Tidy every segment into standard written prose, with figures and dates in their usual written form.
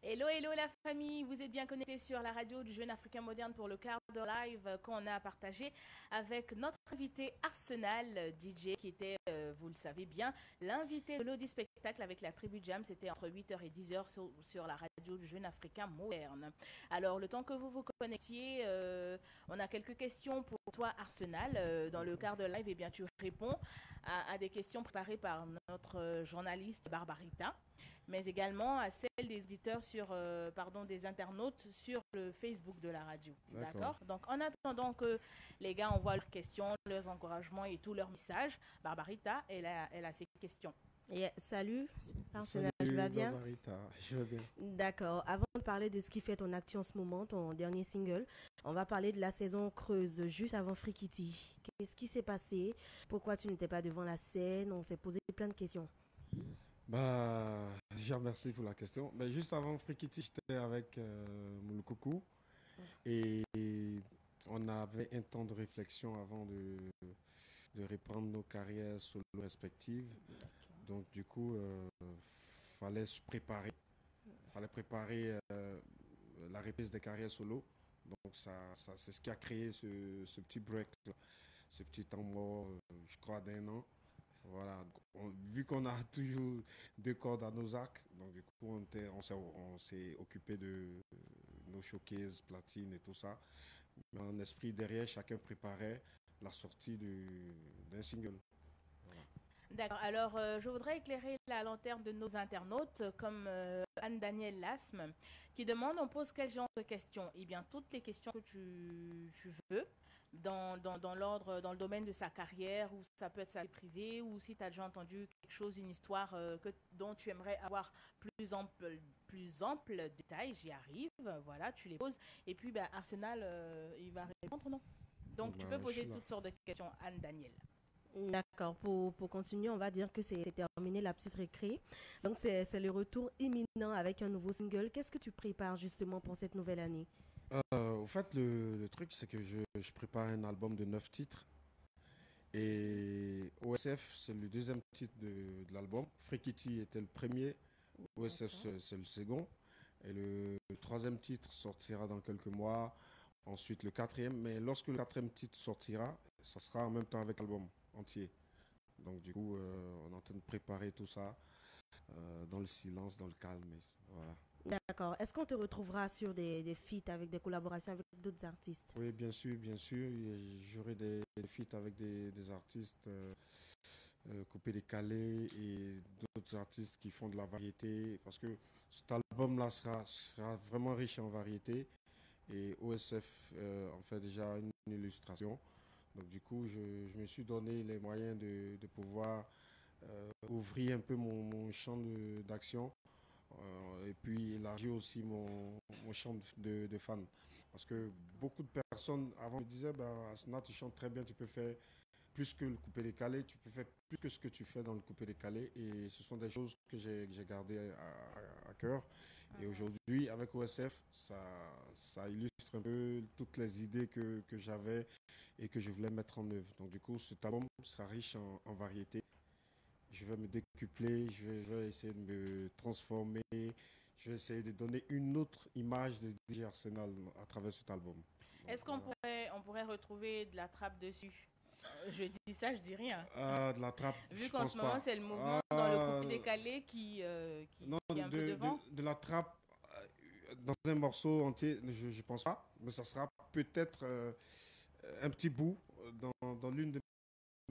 Hello, hello la famille, vous êtes bien connectés sur la radio du Jeune Africain Moderne pour le quart d'heure live qu'on a partagé avec notre invité Arsenal DJ qui était, vous le savez bien, l'invité de l'Audi Spectacle avec la Tribu Jam. C'était entre 8h et 10h sur la radio du Jeune Africain Moderne. Alors, le temps que vous vous connectiez, on a quelques questions pour toi Arsenal. Dans le quart d'heure live, eh bien, tu réponds à des questions préparées par notre journaliste Barbarita, mais également à celles des auditeurs des internautes sur le Facebook de la radio. D'accord. D'accord. Donc, en attendant que les gars envoient leurs questions, leurs encouragements et tous leurs messages, Barbarita, elle a ses questions. Salut, Arsenal, tu Salut vas bien? Barbarita, je vais bien. D'accord. Avant de parler de ce qui fait ton actu en ce moment, ton dernier single, on va parler de la saison creuse juste avant Frikiti. Qu'est-ce qui s'est passé? Pourquoi tu n'étais pas devant la scène? On s'est posé plein de questions. Déjà merci pour la question. Mais juste avant Frikiti, j'étais avec Moulkoukou et on avait un temps de réflexion avant de reprendre nos carrières solo respectives. Donc du coup, fallait se préparer. Fallait préparer la reprise des carrières solo. Donc ça c'est ce qui a créé ce petit break, là, ce petit temps mort, je crois, d'un an. Voilà, vu qu'on a toujours deux cordes à nos arcs, donc du coup on s'est occupé de nos showcases, platine et tout ça. Mais en esprit derrière, chacun préparait la sortie d'un single. Voilà. D'accord. Alors, je voudrais éclairer la lanterne de nos internautes, comme Anne-Danielle Lasme, qui demande, on pose quel genre de questions? Eh bien, toutes les questions que tu veux, dans l'ordre, dans le domaine de sa carrière, ou ça peut être sa vie privée, ou si tu as déjà entendu quelque chose, une histoire dont tu aimerais avoir plus ample détail, j'y arrive. Voilà, tu les poses. Et puis, ben, Arsenal, il va répondre, non? Donc, tu peux Je poser suis là. toutes sortes de questions, Anne-Danielle. D'accord. Pour continuer, on va dire que c'est terminé la petite récré. Donc, c'est le retour imminent avec un nouveau single. Qu'est-ce que tu prépares justement pour cette nouvelle année? Au fait, le truc, c'est que je prépare un album de 9 titres. Et OSF, c'est le deuxième titre de l'album. Frikiti était le premier, OSF, D'accord. c'est le second. Et le troisième titre sortira dans quelques mois. Ensuite, le quatrième. Mais lorsque le quatrième titre sortira, ça sera en même temps avec l'album entier. Donc, du coup, on est en train de préparer tout ça dans le silence, dans le calme. Et voilà. D'accord. Est-ce qu'on te retrouvera sur des feats avec des collaborations avec d'autres artistes? Oui, bien sûr, bien sûr. J'aurai des feats avec des artistes coupé décalé et d'autres artistes qui font de la variété parce que cet album-là sera vraiment riche en variété et OSF en fait déjà une illustration. Donc du coup, je me suis donné les moyens de pouvoir ouvrir un peu mon champ d'action et puis élargir aussi mon champ de fans. Parce que beaucoup de personnes avant me disaient, bah, Asna, tu chantes très bien, tu peux faire plus que le coupé décalé, tu peux faire plus que ce que tu fais dans le coupé décalé. Et ce sont des choses que j'ai gardées à cœur. Et aujourd'hui, avec OSF, ça illustre un peu toutes les idées que j'avais et que je voulais mettre en œuvre. Donc du coup, cet album sera riche en variété. Je vais me décupler, je vais essayer de me transformer, je vais essayer de donner une autre image de DJ Arsenal à travers cet album. Donc, Est-ce voilà. on pourrait retrouver de la trappe dessus? Je dis ça, je dis rien. De la trappe, Vu je qu'en pense ce moment, pas. c'est le mouvement dans le coupé décalé Non, qui est un peu devant. de la trappe dans un morceau entier, je pense pas. Mais ça sera peut-être un petit bout dans l'une de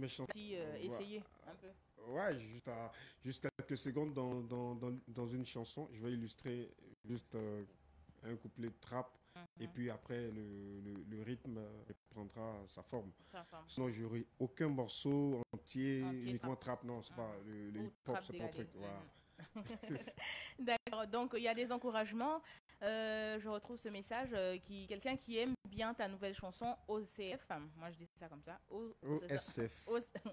mes chansons. Si, Voilà. essayez un peu. Ouais, juste quelques secondes dans une chanson. Je vais illustrer juste un couplet de trap. Et Mhm. puis après, le rythme prendra sa forme. Ça forme. Sinon, j'aurai aucun morceau entier, Entier uniquement trap. trap. Non, c'est pas Mhm. le Ou hip-hop, trappe c'est pas mon dégalé. truc. Voilà. D'accord, donc il y a des encouragements. Je retrouve ce message quelqu'un qui aime bien ta nouvelle chanson OCF. Moi je dis ça comme ça. C'est ça. OSF.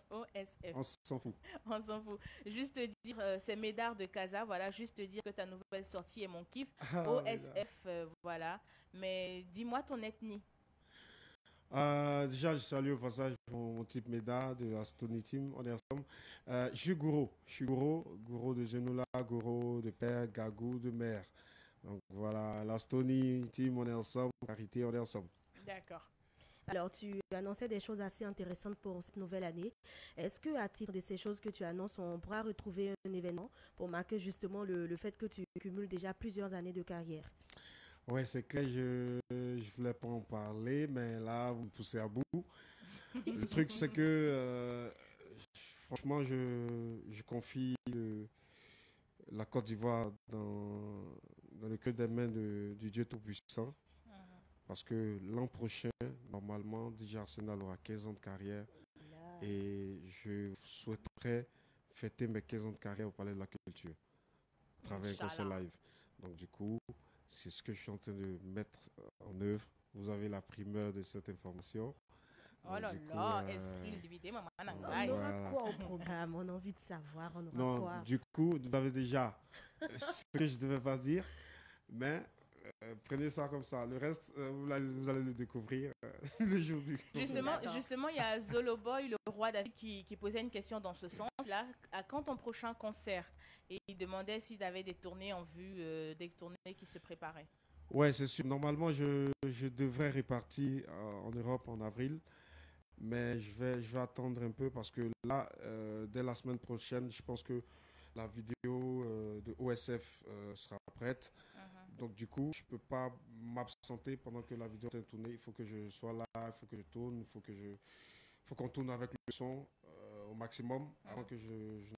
OSF. On s'en fout. On s'en fout. Juste dire, c'est Médard de Casa, voilà, juste dire que ta nouvelle sortie est mon kiff. Ah, mais là. OSF, voilà. Mais dis-moi ton ethnie. Déjà, je salue au passage mon type Meda de la Stony Team. On est ensemble. Je suis Gouro. Je suis Gouro. Gouro de Genoula, Gouro de père, Gagou de mère. Donc voilà, la Stony Team, on est ensemble, Carité, on est ensemble. D'accord. Alors, tu annonçais des choses assez intéressantes pour cette nouvelle année. Est-ce que, à titre de ces choses que tu annonces, on pourra retrouver un événement pour marquer justement le fait que tu cumules déjà plusieurs années de carrière? Ouais, c'est clair, je voulais pas en parler, mais là, vous me poussez à bout. Le truc, c'est que, franchement, je confie la Côte d'Ivoire dans le cœur des mains du Dieu Tout-Puissant. Mhm. Parce que l'an prochain, normalement, DJ Arsenal aura 15 ans de carrière Là. et je souhaiterais fêter mes 15 ans de carrière au Palais de la Culture à travers un concert Inch'Allah. live. Donc du coup, c'est ce que je suis en train de mettre en œuvre. Vous avez la primeur de cette information. Oh Donc là du coup, là, exclusivité, maman On Nangai. aura voilà. quoi au programme? On a envie de savoir, on aura Non, quoi? du coup, vous avez déjà ce que je ne devais pas dire, mais prenez ça comme ça. Le reste, vous allez le découvrir le jour du concert. D'accord. Justement, il y a Zolo Boy, le roi David, qui posait une question dans ce sens-là. À quand ton prochain concert? Et il demandait s'il avait des tournées en vue, des tournées qui se préparaient. Ouais, c'est sûr. Normalement, je devrais repartir en Europe en avril, mais je vais attendre un peu parce que là, dès la semaine prochaine, je pense que la vidéo de OSF sera prête. Mhm. Donc, du coup, je ne peux pas m'absenter pendant que la vidéo est tournée. Il faut que je sois là, il faut que je tourne, il faut qu'on tourne avec le son au maximum avant que je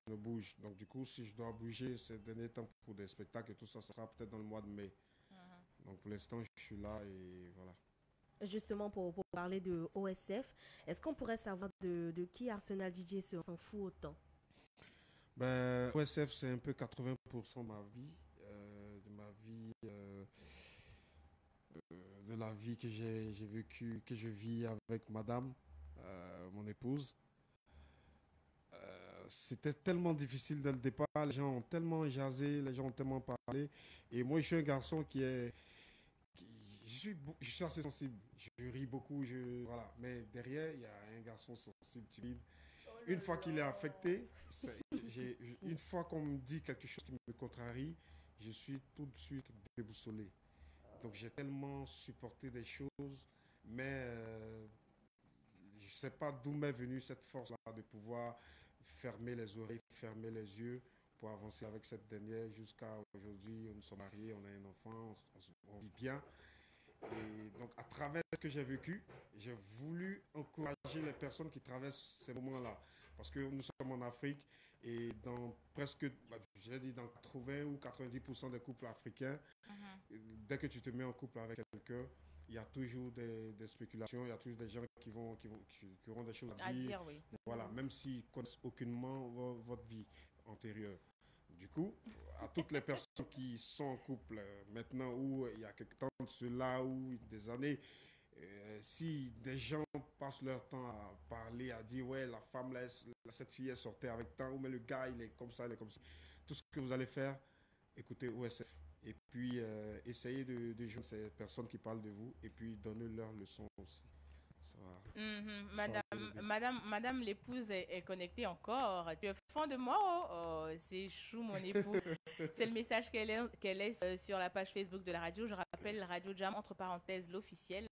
ne bouge. Donc, du coup, si je dois bouger ces derniers temps pour des spectacles et tout ça, ça sera peut-être dans le mois de mai. Mhm. Donc pour l'instant, je suis là et voilà. Justement, pour parler de OSF, est-ce qu'on pourrait savoir de qui Arsenal DJ s'en fout autant? Ben, OSF, c'est un peu 80% de ma vie, de la vie que j'ai vécue, que je vis avec madame, mon épouse. C'était tellement difficile dès le départ, les gens ont tellement jasé, les gens ont tellement parlé. Et moi, je suis un garçon qui- je suis assez sensible. Je ris beaucoup, voilà. Mais derrière, il y a un garçon sensible, timide. Une fois qu'il est affecté, une fois qu'on me dit quelque chose qui me contrarie, je suis tout de suite déboussolé. Donc j'ai tellement supporté des choses, mais je ne sais pas d'où m'est venue cette force-là de pouvoir fermer les oreilles, fermer les yeux pour avancer avec cette dernière jusqu'à aujourd'hui. Nous sommes mariés, on a un enfant, on vit bien. Et donc, à travers ce que j'ai vécu, j'ai voulu encourager les personnes qui traversent ces moments-là. Parce que nous sommes en Afrique et dans presque, j'ai dit dans 80 ou 90% des couples africains, Mhm. dès que tu te mets en couple avec quelqu'un, il y a toujours des spéculations, il y a toujours des gens qui auront des choses à À dire. dire, oui. Voilà, même s'ils connaissent aucunement votre vie antérieure. Du coup, à toutes les personnes qui sont en couple maintenant ou il y a quelques temps de cela ou des années, si des gens passent leur temps à parler, à dire ouais la femme là, cette fille est sortie avec tant ou mais le gars il est comme ça, il est comme ça. Tout ce que vous allez faire, écoutez OSF et puis essayez de joindre ces personnes qui parlent de vous et puis donnez-leur le son aussi. Ça va, Mhm. ça va vous aider. Madame l'épouse est connectée encore. Tu es fan de moi? Oh, oh, c'est chou, mon époux. C'est le message qu'elle laisse sur la page Facebook de la radio. Je rappelle Radio Jam, entre parenthèses, l'officiel.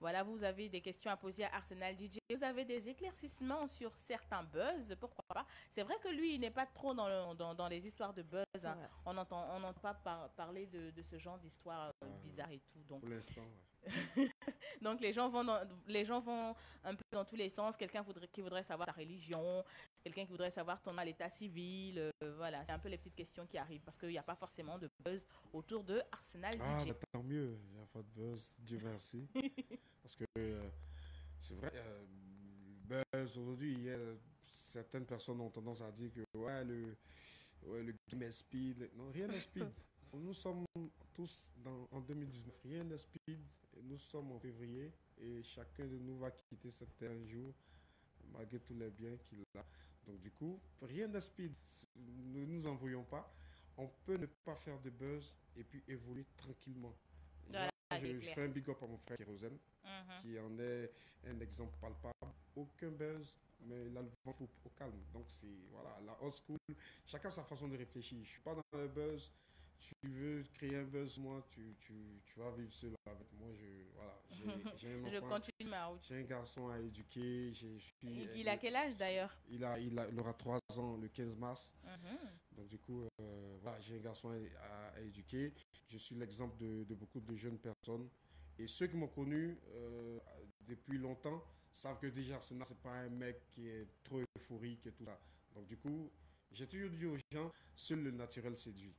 Voilà, vous avez des questions à poser à Arsenal DJ. Vous avez des éclaircissements sur certains buzz, pourquoi pas. C'est vrai que lui, il n'est pas trop dans les histoires de buzz. Hein. Ouais. On n'entend pas parler de ce genre d'histoires bizarres et tout. Donc, Pour l'instant, ouais. donc les gens vont un peu dans tous les sens. Quelqu'un qui voudrait savoir ta religion, quelqu'un qui voudrait savoir ton état civil. Voilà, c'est un peu les petites questions qui arrivent parce qu'il n'y a pas forcément de buzz autour de Arsenal Ah, DJ. bah, tant mieux, il n'y a pas de buzz, Dieu merci. Parce que c'est vrai, buzz aujourd'hui, certaines personnes ont tendance à dire que ouais, le game est speed. Non, rien n'est speed. Nous sommes tous en 2019, rien n'est speed. Nous sommes en février et chacun de nous va quitter cette terre un jour, malgré tous les biens qu'il a. Donc du coup, rien n'est speed. Ne nous embrouillons pas. On peut ne pas faire de buzz et puis évoluer tranquillement. Voilà, c'est Je clair. fais un big up à mon frère Kérosène, Mhm. qui en est un exemple palpable. Aucun buzz, mais il a le vent au calme. Donc c'est voilà, la old school. Chacun sa façon de réfléchir. Je suis pas dans le buzz. tu veux créer un buzz, moi, tu vas vivre cela avec moi. Voilà, j'ai un Je enfant, continue ma route. j'ai un garçon à éduquer. Il a quel âge d'ailleurs? Il aura 3 ans le 15 mars. Mhm. Donc du coup, voilà, j'ai un garçon à éduquer. Je suis l'exemple de beaucoup de jeunes personnes. Et ceux qui m'ont connu depuis longtemps savent que déjà Arsena, c'est pas un mec qui est trop euphorique et tout ça. Donc du coup, j'ai toujours dit aux gens, seul le naturel séduit.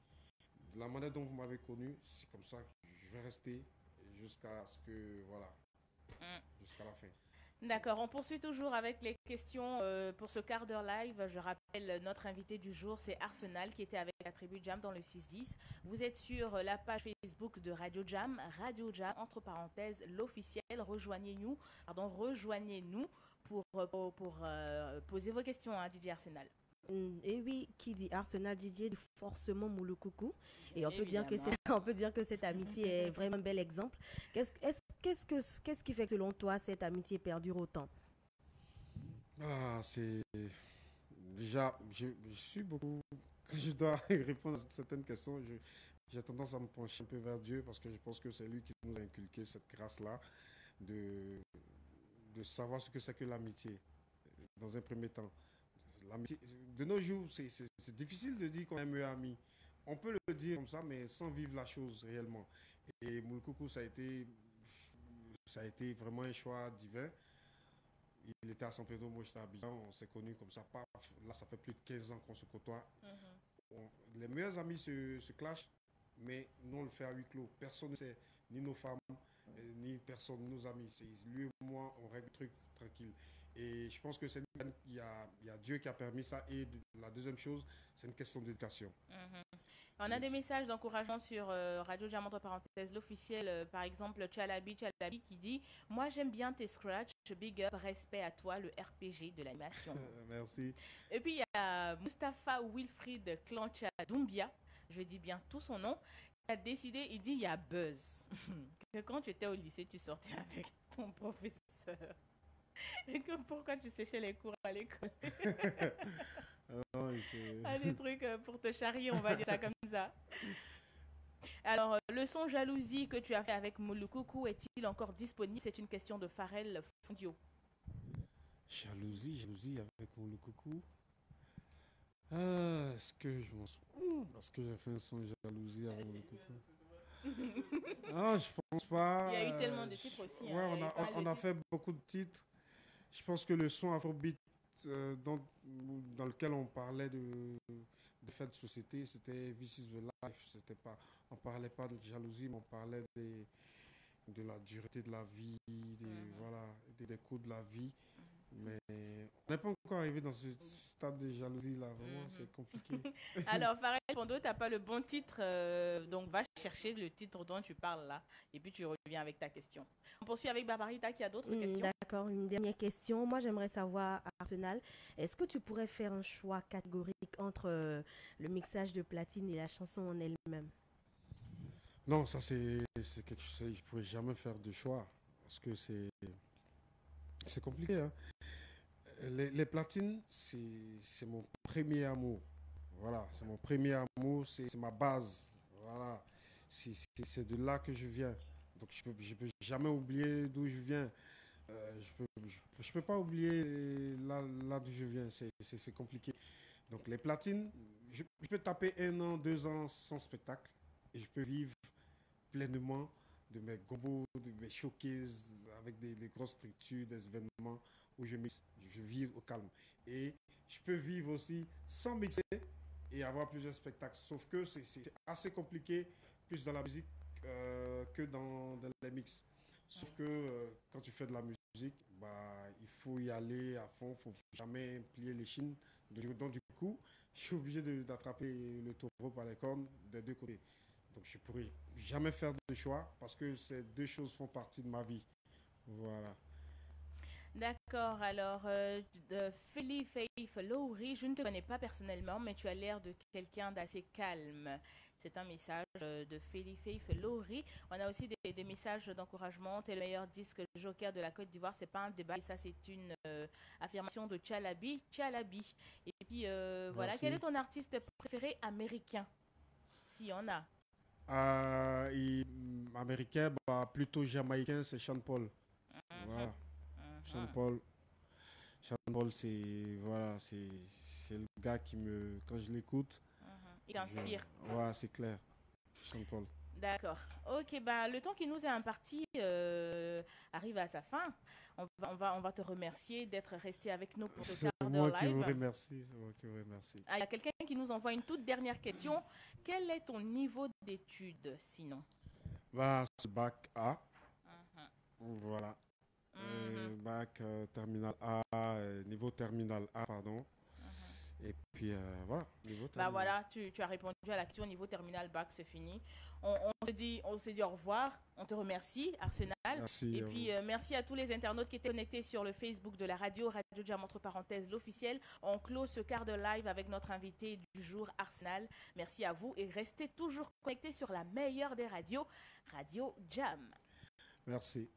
De la manière dont vous m'avez connu, c'est comme ça que je vais rester jusqu'à ce que, voilà, Mm. jusqu'à la fin. D'accord, on poursuit toujours avec les questions pour ce quart d'heure live. Je rappelle, notre invité du jour, c'est Arsenal qui était avec la tribu Jam dans le 6-10. Vous êtes sur la page Facebook de Radio Jam, entre parenthèses, l'officiel. Rejoignez-nous pour poser vos questions à DJ Arsenal. Et oui, qui dit Arsenal DJ dit forcément Moulokoukou. Et on peut Évidemment. on peut dire que cette amitié est vraiment un bel exemple. Qu'est-ce qui fait que selon toi cette amitié perdure autant? Ah, c'est déjà, je suis beaucoup. Quand je dois répondre à certaines questions, j'ai tendance à me pencher un peu vers Dieu parce que je pense que c'est lui qui nous a inculqué cette grâce-là de, de savoir ce que c'est que l'amitié dans un premier temps. L'amitié, de nos jours, c'est difficile de dire qu'on est meilleur ami. On peut le dire comme ça, mais sans vivre la chose réellement. Et Moulkoukou, ça a été vraiment un choix divin. Il était à San Pedro, moi j'étais à Abidjan, on s'est connus comme ça. Paf, là, ça fait plus de 15 ans qu'on se côtoie. Les meilleurs amis se clashent, mais nous on le fait à huis clos. Personne ne sait, ni nos femmes, ni personne, ni nos amis. C'est lui et moi, on règle le truc tranquille. Et je pense que il y a Dieu qui a permis ça. Et la deuxième chose, c'est une question d'éducation. Mhm. On a des messages d'encouragement sur Radio Jam entre parenthèses, l'officiel, par exemple, Chalabi qui dit moi j'aime bien tes scratchs, big up, respect à toi, le RPG de l'animation. Merci. Et puis il y a Mustapha Wilfried Clancha Doumbia, je dis bien tout son nom, qui a décidé, il dit il y a buzz. Que quand tu étais au lycée, tu sortais avec ton professeur. Et que pourquoi tu séchais les cours à l'école? Des trucs pour te charrier, on va dire ça comme ça. Alors, le son Jalousie que tu as fait avec Moulukoukou est-il encore disponible? C'est une question de Pharrell Fondio. Jalousie avec Moulukoukou. Est-ce que je m'en souviens? Est-ce que j'ai fait un son Jalousie avec Moulukoukou? Ah, je pense pas. Il y a eu tellement de titres aussi. Ouais, on a fait beaucoup de titres. Je pense que le son Afrobeat dans lequel on parlait de faits de société, c'était This is the Life. C'était pas, on parlait pas de jalousie, mais on parlait de la dureté de la vie, voilà, des coups de la vie. Mais on n'est pas encore arrivé dans ce stade de jalousie là, vraiment, c'est compliqué. Alors, Pharrell Fondo, tu n'as pas le bon titre, donc va chercher le titre dont tu parles là, et puis tu reviens avec ta question. On poursuit avec Barbarita qui a d'autres questions. D'accord, une dernière question. Moi, j'aimerais savoir, Arsenal, est-ce que tu pourrais faire un choix catégorique entre le mixage de platine et la chanson en elle-même? Non, ça c'est quelque chose, je ne pourrais jamais faire de choix, parce que c'est compliqué, hein. Les platines, c'est mon premier amour. Voilà, c'est mon premier amour, c'est ma base. Voilà, c'est de là que je viens. Donc je peux jamais oublier d'où je viens. Je peux pas oublier là d'où je viens. C'est compliqué. Donc les platines, je peux taper 1 an, 2 ans sans spectacle et je peux vivre pleinement de mes gobos, de mes showcases avec des grosses structures, des événements où je vis au calme. Et je peux vivre aussi sans mixer et avoir plusieurs spectacles. Sauf que c'est assez compliqué, plus dans la musique que dans les mix. Sauf que quand tu fais de la musique, bah, il faut y aller à fond, il ne faut jamais plier les chines. Donc du coup, je suis obligé d'attraper le taureau par les cornes des deux côtés. Donc je ne pourrais jamais faire de choix parce que ces deux choses font partie de ma vie. Voilà. D'accord, alors Philly Faith Lowry, je ne te connais pas personnellement, mais tu as l'air de quelqu'un d'assez calme. C'est un message de Philly Faith Lowry. On a aussi des messages d'encouragement. Tu es le meilleur disque joker de la Côte d'Ivoire. C'est pas un débat, et ça c'est une affirmation de Chalabi. Et puis voilà, quel est ton artiste préféré américain? s'il y en a. Américain, bah, plutôt jamaïcain, c'est Sean Paul. Voilà. Sean Paul. Sean Paul, c'est le gars qui me, quand je l'écoute, il t'inspire. Ouais, c'est clair. Sean Paul. D'accord. Ok, bah, le temps qui nous est imparti arrive à sa fin. On va te remercier d'être resté avec nous pour ce quart d'heure live. C'est moi qui vous remercie. Il y a quelqu'un qui nous envoie une toute dernière question. Quel est ton niveau d'études sinon? Bah, c'est bac A. Voilà. Bac terminal A, niveau terminal A, pardon. Et puis voilà, niveau terminal. Bah voilà, tu as répondu à la question niveau terminal bac, c'est fini. On se dit au revoir, on te remercie Arsenal. Merci. Et puis merci à tous les internautes qui étaient connectés sur le Facebook de la Radio Jam entre parenthèses l'officiel. On clôt ce quart de live avec notre invité du jour Arsenal. Merci à vous et restez toujours connectés sur la meilleure des radios, Radio Jam. Merci.